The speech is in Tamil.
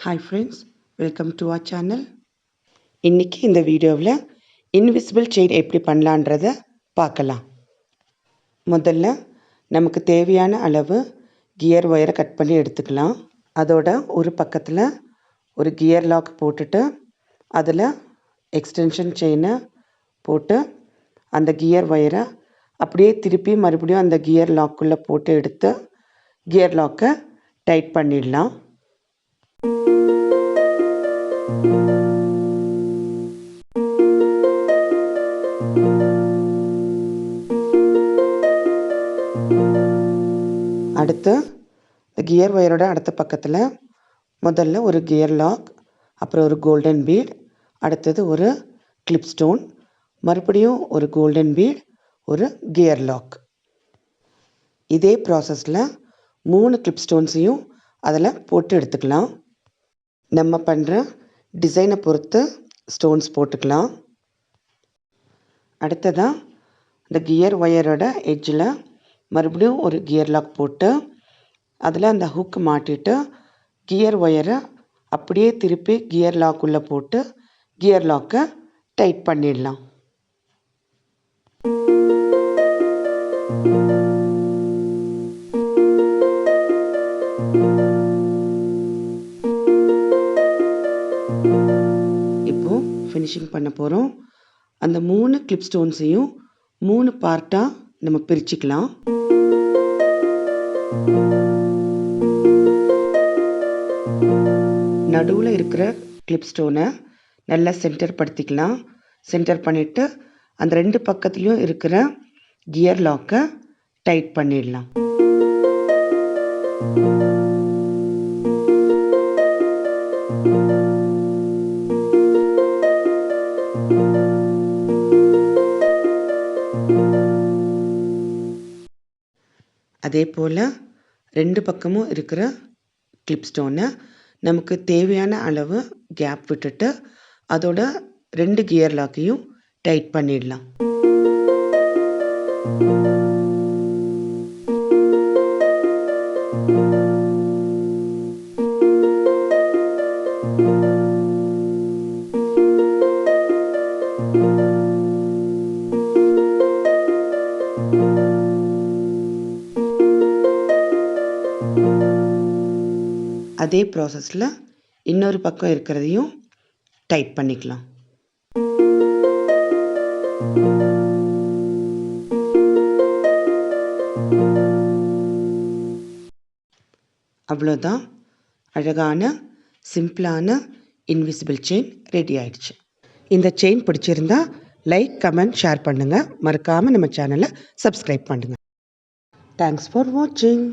Hi friends, welcome to our channel. இன்றைக்கி இந்த வீடியோவில் இன்விசிபிள் செயின் எப்படி பண்ணலான்றத பார்க்கலாம். முதல்ல நமக்கு தேவையான அளவு கியர் ஒயரை கட் பண்ணி எடுத்துக்கலாம். அதோட ஒரு பக்கத்தில் ஒரு கியர் லாக் போட்டுட்டு அதில் எக்ஸ்டென்ஷன் செயினை போட்டு அந்த கியர் ஒயரை அப்படியே திருப்பி மறுபடியும் அந்த கியர் லாக்குள்ளே போட்டு எடுத்து கியர் லாக்கை டைட் பண்ணிடலாம். அடுத்து கியர் ஒயரோட அடுத்த பக்கத்தில் முதல்ல ஒரு கியர் லாக், அப்புறம் ஒரு கோல்டன் பீட், அடுத்தது ஒரு கிளிப் ஸ்டோன், மறுபடியும் ஒரு கோல்டன் பீட், ஒரு கியர் லாக். இதே ப்ராசஸில் 3 கிளிப் ஸ்டோன்ஸையும் அதில் போட்டு எடுத்துக்கலாம். நம்ம பண்ணுற டிசைனை பொறுத்து ஸ்டோன்ஸ் போட்டுக்கலாம். அடுத்ததாக இந்த கியர் ஒயரோட எட்ஜில் மறுபடியும் ஒரு கியர் லாக் போட்டு அதில் அந்த ஹுக் மாட்டிட்டு கியர் ஒயரை அப்படியே திருப்பி கியர் லாக்குள்ளே போட்டு கியர் லாக்கை டைட் பண்ணிடலாம். இப்போ ஃபினிஷிங் பண்ண போகிறோம். அந்த 3 கிளிப் ஸ்டோன்ஸையும் 3 பார்ட்டாக நம்ம பிரிச்சுக்கலாம். நடுவில் இருக்கிற கிளிப் ஸ்டோனை நல்லா சென்டர் படுத்திக்கலாம். சென்டர் பண்ணிவிட்டு அந்த 2 பக்கத்துலேயும் இருக்கிற கியர் லாக்கை டைட் பண்ணிடலாம். அதே போல் 2 பக்கமும் இருக்கிற கிளிப் ஸ்டோனை நமக்கு தேவையான அளவு கேப் விட்டுட்டு அதோட 2 கியர் லாக்கையும் டைட் பண்ணிடலாம். அதே ப்ராசஸில் இன்னொரு பக்கம் இருக்கிறதையும் டைட் பண்ணிக்கலாம். அவ்வளோதான், அழகான சிம்பிளான இன்விசிபிள் செயின் ரெடி ஆயிடுச்சு. இந்த செயின் பிடிச்சிருந்தா லைக், கமெண்ட், ஷேர் பண்ணுங்கள். மறக்காமல் நம்ம சேனலை சப்ஸ்கிரைப் பண்ணுங்கள். தேங்க்ஸ் ஃபார் வாட்சிங்.